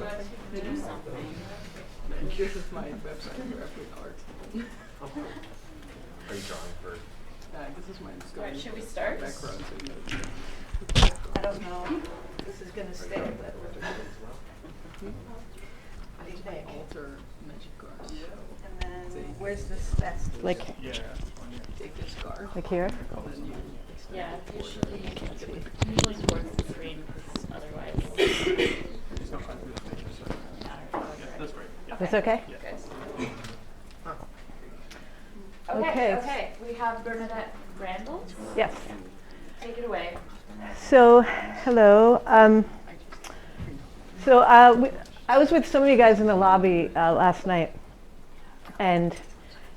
to do something. This is my website for every art. Are you drawing for? This is my Alright, should we start? background. So you know. I don't know. This is going to stay, but I think. Alter magic cards. And then where's the best? Like, Take this card. like here? And then you extend Yeah, it forward. usually towards the screen because otherwise. That's great. Yeah. That's okay? Good. Okay. Okay. We have Bernadette Randles. Yes. Take it away. So, hello. I was with some of you guys in the lobby last night, and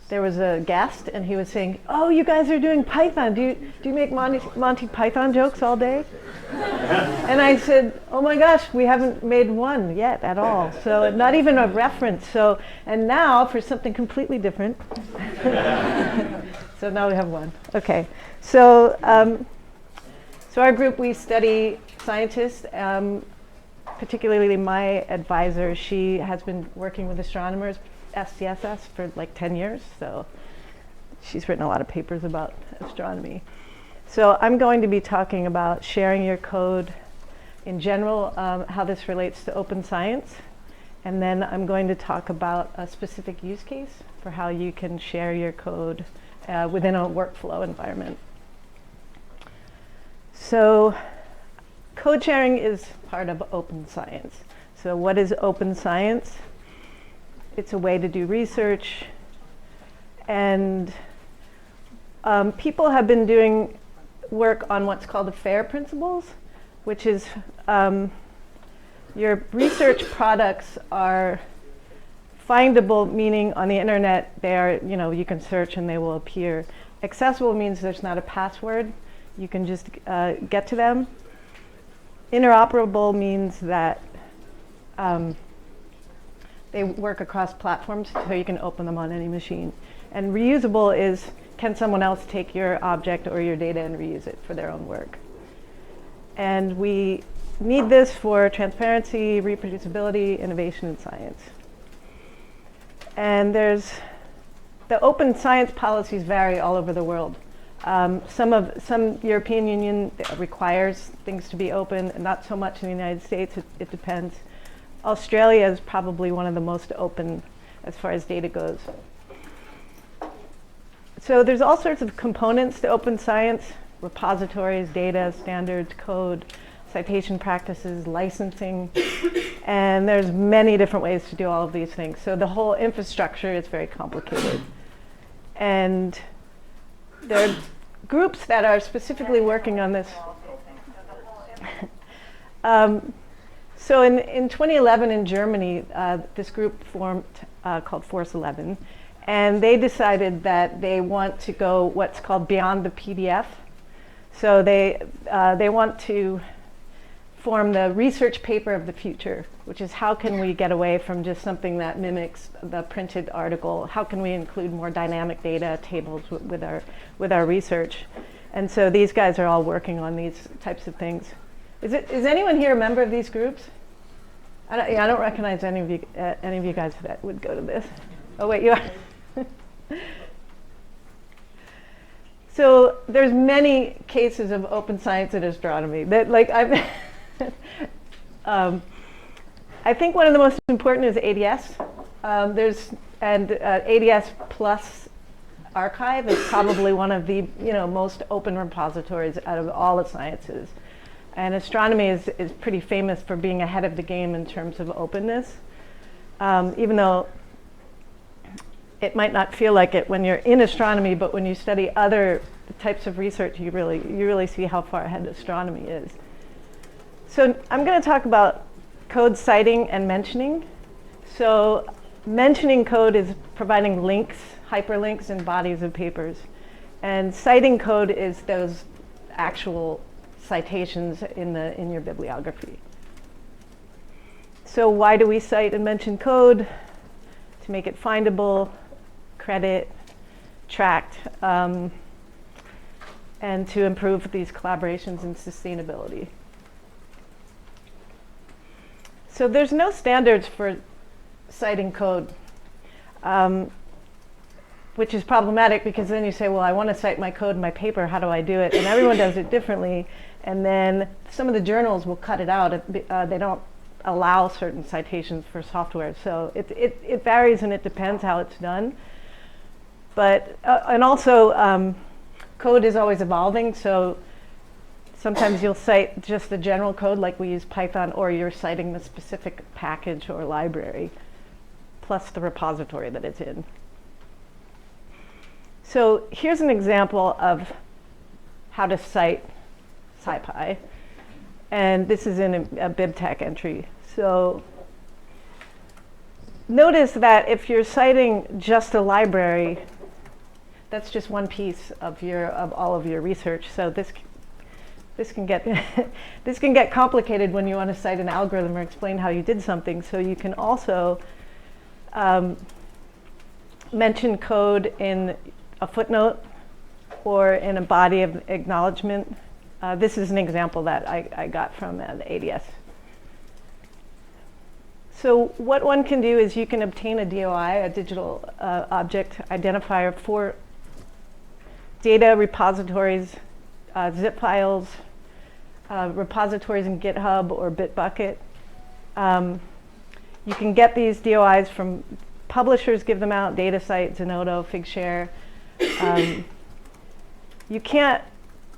there was a guest, and he was saying, "Oh, you guys are doing Python. Do you make Monty Python jokes all day?" And I said, "Oh my gosh, we haven't made one yet at all. So not even a reference. So and now for something completely different. So now we have one. Okay. So so our group, we study scientists. Particularly my advisor, she has been working with astronomers, SDSS, for like 10 years. So she's written a lot of papers about astronomy. So I'm going to be talking about sharing your code in general, how this relates to open science. And then I'm going to talk about a specific use case for how you can share your code within a workflow environment. So code sharing is part of open science. So what is open science? It's a way to do research. And people have been doing work on what's called the FAIR principles, which is your research products are findable, meaning on the internet they are, you can search and they will appear. Accessible means there's not a password. You can just get to them. Interoperable means that they work across platforms, so you can open them on any machine. And reusable is, can someone else take your object or your data and reuse it for their own work? And we need this for transparency, reproducibility, innovation in science. And the open science policies vary all over the world. Some European Union requires things to be open, and not so much in the United States. It depends. Australia is probably one of the most open as far as data goes. So there's all sorts of components to open science: repositories, data, standards, code, citation practices, licensing, and there's many different ways to do all of these things. So the whole infrastructure is very complicated. And there are groups that are specifically working on this. So in 2011 in Germany, this group formed called Force 11, and they decided that they want to go what's called beyond the PDF. So they want to form the research paper of the future, which is how can we get away from just something that mimics the printed article? How can we include more dynamic data tables with our research? And so these guys are all working on these types of things. Is anyone here a member of these groups? I don't recognize any of you guys that would go to this. Oh wait, you are. So there's many cases of open science in astronomy that, like, I think one of the most important is ADS. ADS Plus Archive is probably one of the most open repositories out of all the sciences. And astronomy is pretty famous for being ahead of the game in terms of openness, even though it might not feel like it when you're in astronomy, but when you study other types of research, you really see how far ahead astronomy is. So I'm going to talk about code citing and mentioning. So mentioning code is providing links, hyperlinks in bodies of papers. And citing code is those actual citations in your bibliography. So why do we cite and mention code? To make it findable, credit, tracked, and to improve these collaborations and sustainability. So there's no standards for citing code, which is problematic because then you say, well, I want to cite my code in my paper, how do I do it? And everyone does it differently. And then some of the journals will cut it out. They don't allow certain citations for software. So it varies and it depends how it's done. But, and also code is always evolving. So sometimes you'll cite just the general code like we use Python, or you're citing the specific package or library, plus the repository that it's in. So here's an example of how to cite SciPy. And this is in a BibTeX entry. So notice that if you're citing just a library, that's just one piece of all of your research. So this can get this can get complicated when you want to cite an algorithm or explain how you did something. So you can also mention code in a footnote or in a body of acknowledgement. This is an example that I got from the ADS. So what one can do is you can obtain a DOI, a digital object identifier, for data repositories, zip files, repositories in GitHub or Bitbucket. You can get these DOIs from publishers, give them out, DataCite, Zenodo, Figshare. You can't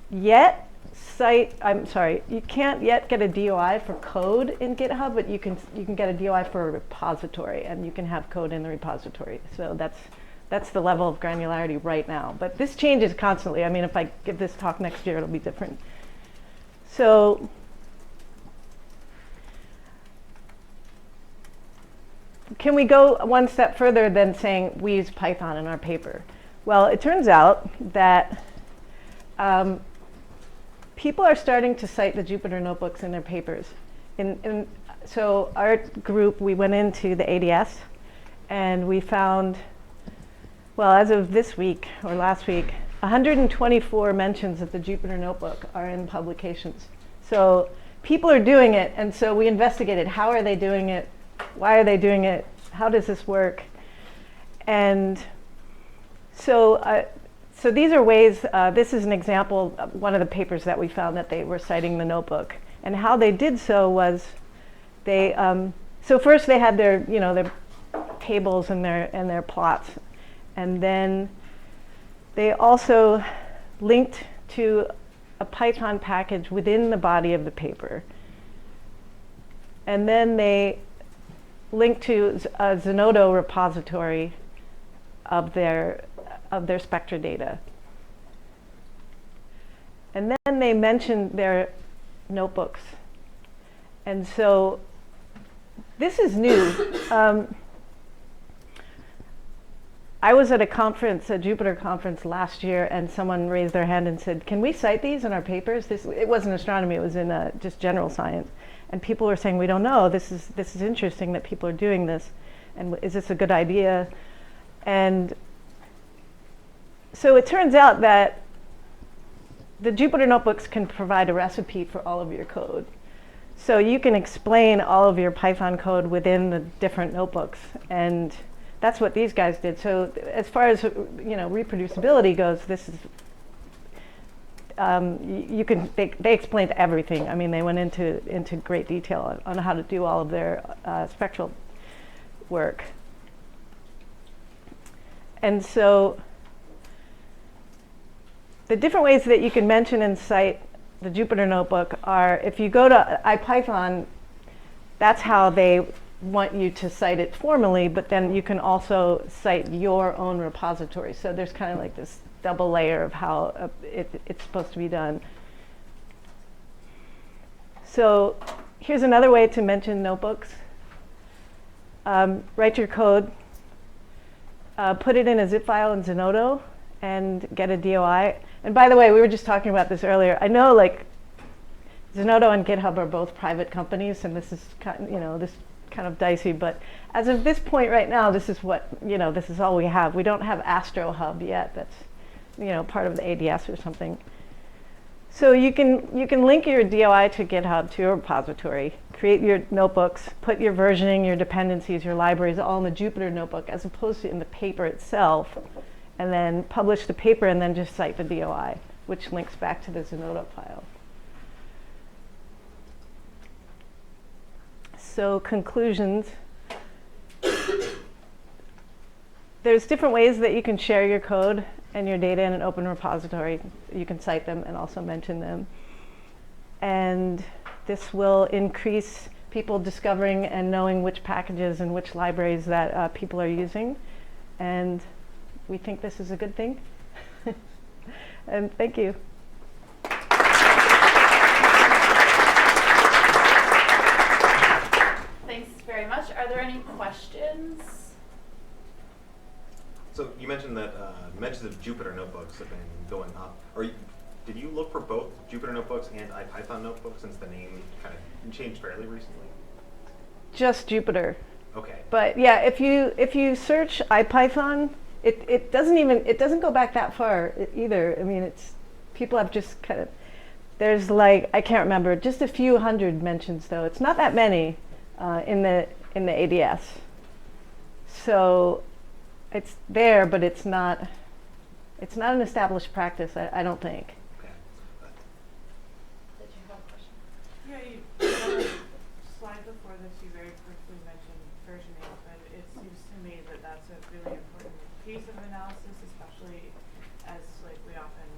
yet you can't yet get a DOI for code in GitHub, but you can get a DOI for a repository, and you can have code in the repository. So that's the level of granularity right now. But this changes constantly. I mean, if I give this talk next year, it'll be different. So can we go one step further than saying we use Python in our paper? Well, it turns out that people are starting to cite the Jupyter Notebooks in their papers. So our group, we went into the ADS and we found, well, as of this week or last week, 124 mentions of the Jupyter Notebook are in publications. So people are doing it, and so we investigated, how are they doing it? Why are they doing it? How does this work? And so these are ways, this is an example of one of the papers that we found that they were citing the notebook. And how they did so was they, so first they had their, their tables and their plots. And then they also linked to a Python package within the body of the paper. And then they linked to a Zenodo repository of their Spectra data. And then they mentioned their notebooks. And so this is new. I was at a conference, a Jupyter conference last year, and someone raised their hand and said, can we cite these in our papers? It wasn't astronomy, it was in just general science. And people were saying, we don't know, this is interesting that people are doing this. And is this a good idea? And so it turns out that the Jupyter Notebooks can provide a recipe for all of your code. So you can explain all of your Python code within the different notebooks. And that's what these guys did. So as far as reproducibility goes, this is they explained everything. I mean, they went into great detail on how to do all of their spectral work. And so the different ways that you can mention and cite the Jupyter Notebook are, if you go to IPython, that's how they want you to cite it formally, but then you can also cite your own repository. So there's kind of like this double layer of how it's supposed to be done. So here's another way to mention notebooks. Write your code, put it in a zip file in Zenodo, and get a DOI. And by the way, we were just talking about this earlier. I know, like, Zenodo and GitHub are both private companies, and this is kind of dicey. But as of this point right now, this is what this is all we have. We don't have AstroHub yet. That's part of the ADS or something. So you can link your DOI to GitHub, to your repository, create your notebooks, put your versioning, your dependencies, your libraries all in the Jupyter Notebook as opposed to in the paper itself, and then publish the paper and then just cite the DOI, which links back to the Zenodo file. So conclusions. There's different ways that you can share your code and your data in an open repository. You can cite them and also mention them. And this will increase people discovering and knowing which packages and which libraries that people are using. And we think this is a good thing. And thank you. Thanks very much. Are there any questions? So you mentioned that mentions of Jupyter Notebooks have been going up. Did you look for both Jupyter Notebooks and IPython Notebooks since the name kind of changed fairly recently? Just Jupyter. Okay. But yeah, if you search IPython, it doesn't go back that far either. I mean, people have just kind of, there's like, I can't remember, just a few hundred mentions though. It's not that many in the ADS. So it's there, but it's not an established practice, I don't think. Okay. Did you have a question? Yeah, you had a slide before this, you very briefly mentioned versioning, but it seems to me that that's a really important piece of analysis, especially as like we often,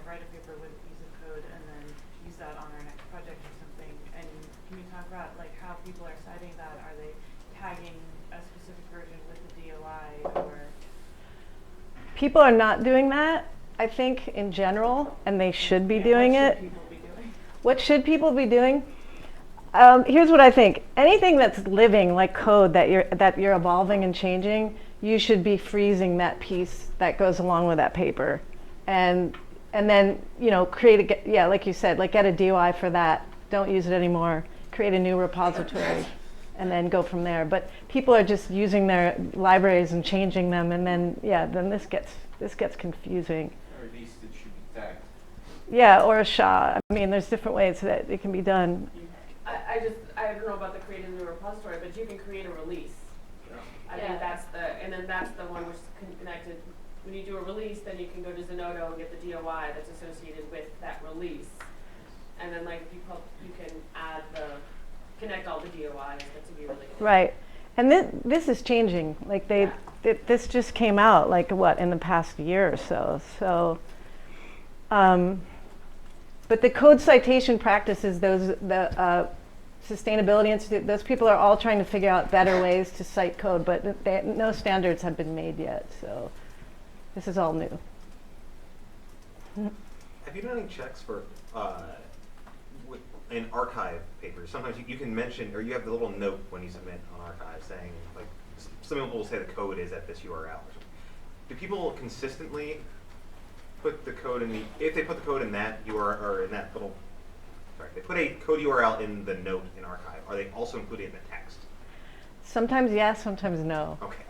write a paper with a piece of code and then use that on our next project or something. And can you talk about like how people are citing that? Are they tagging a specific version with the DOI or? People are not doing that, I think, in general, and they should be doing it. What should people be doing? What should people be doing? Here's what I think. Anything that's living, like code that you're evolving and changing, you should be freezing that piece that goes along with that paper, and then create like you said, like get a DOI for that. Don't use it anymore. Create a new repository, and then go from there. But people are just using their libraries and changing them, and then then this gets confusing. Or at least it should be tagged. Yeah, or a SHA. I mean, there's different ways that it can be done. I don't know about the create a new repository, but you can create a release. I think that's the one which is connected. When you do a release, then you can go to Zenodo and get the DOI that's associated with that release. And then like you can connect all the DOIs that to be related. Right, and this is changing. Like this just came out like in the past year or so. So, but the code citation practices, the Sustainability Institute, those people are all trying to figure out better ways to cite code, but no standards have been made yet. So, this is all new. Have you done any checks for in archive papers? Sometimes you can mention, or you have the little note when you submit on archive saying, like, some people will say the code is at this URL or something. Do people consistently put the code in if they put the code in that URL, or in that little, they put a code URL in the note in archive, are they also included in the text? Sometimes yes, sometimes no. Okay.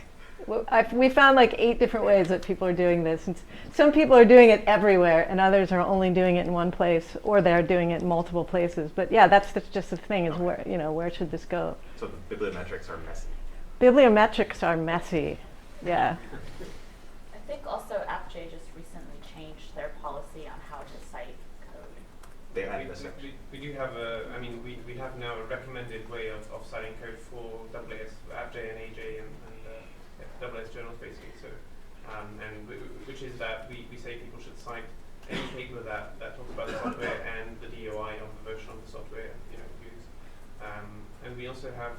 Well, we found like 8 different ways that people are doing this. And some people are doing it everywhere, and others are only doing it in one place, or they're doing it in multiple places. But yeah, that's just the thing, is where should this go? So the bibliometrics are messy. Bibliometrics are messy, yeah. I think also AppJ just recently changed their policy on how to cite code. They added this section. We do have we have now a recommended way of citing code for AAS, AppJ and AJ and AAS journals basically. So, which is that we say people should cite any paper that talks about the software and the DOI of the version of the software used. And we also have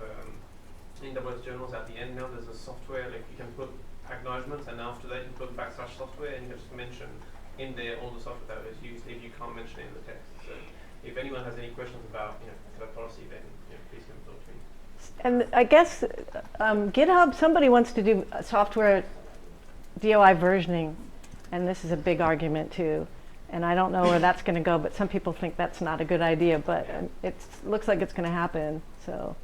in AAS journals at the end now there's a software, like you can put acknowledgements, and after that you put / software, and you just mention in there all the software that was used if you can't mention it in the text. So if anyone has any questions about that policy, then please come talk to me. And I guess GitHub, somebody wants to do software DOI versioning, and this is a big argument too. And I don't know where that's going to go, but some people think that's not a good idea, but it looks like it's going to happen. So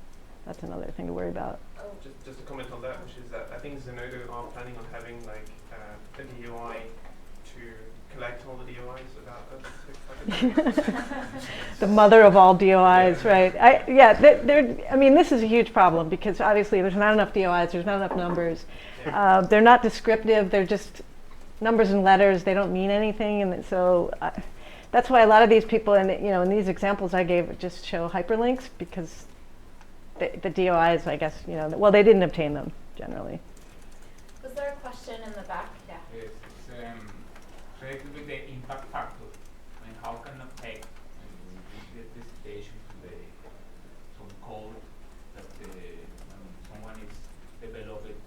that's another thing to worry about. Just a comment on that, which is that I think Zenodo are planning on having like a DOI to collect all the DOIs about that. The mother of all DOIs, right? I mean, this is a huge problem because obviously there's not enough DOIs, there's not enough numbers. They're not descriptive, they're just numbers and letters, they don't mean anything, and so that's why a lot of these people, in these examples I gave, just show hyperlinks because the DOIs, I guess, well, they didn't obtain them generally. Was there a question in the back? Yeah. Yes, it's related with the impact factor. I mean, how can affect the citation to some code that someone is developing?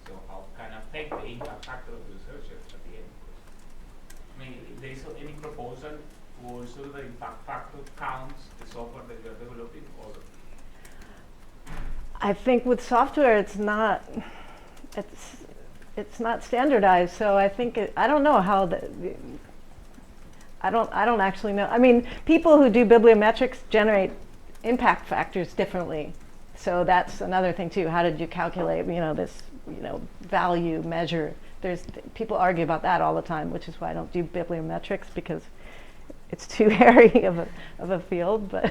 So how can affect the impact factor of the researchers at the end? I mean, if there is any proposal to also the impact factor counts the software that you are developing, or I think with software, it's not standardized. So I think I don't know how I don't actually know. I mean, people who do bibliometrics generate impact factors differently. So that's another thing too. How did you calculate, this, value measure? People argue about that all the time, which is why I don't do bibliometrics because it's too hairy of a field, but.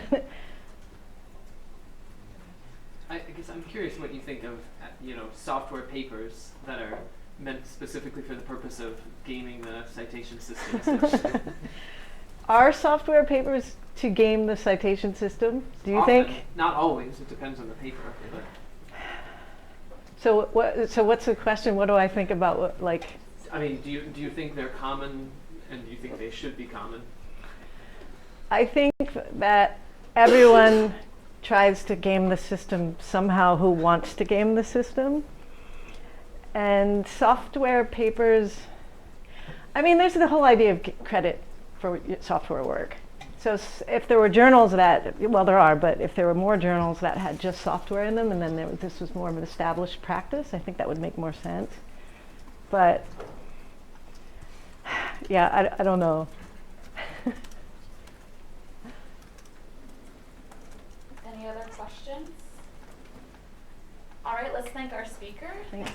I guess I'm curious what you think of, software papers that are meant specifically for the purpose of gaming the citation system. Are software papers to game the citation system? Do you Often, think? Not always. It depends on the paper. But. So what's the question? What do I think about I mean, do you think they're common, and do you think they should be common? I think that everyone tries to game the system somehow who wants to game the system. And software papers, I mean, there's the whole idea of credit for software work. So if there were journals well, there are, but if there were more journals that had just software in them and then this was more of an established practice, I think that would make more sense. But yeah, I don't know. Any other questions? All right, let's thank our speaker. Thanks.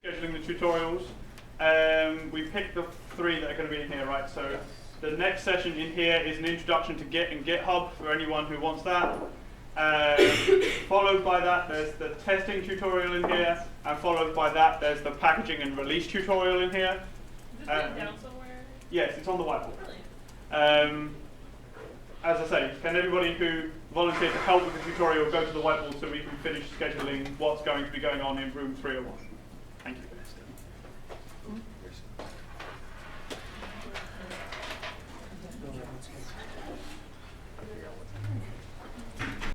Scheduling the tutorials. We picked the 3 that are going to be in here, right? So the next session in here is an introduction to Git and GitHub for anyone who wants that. Followed by that, there's the testing tutorial in here, and followed by that, there's the packaging and release tutorial in here. Is this written down somewhere? Yes, it's on the whiteboard. Brilliant. As I say, can everybody who volunteered to help with the tutorial go to the whiteboard so we can finish scheduling what's going to be going on in room 301?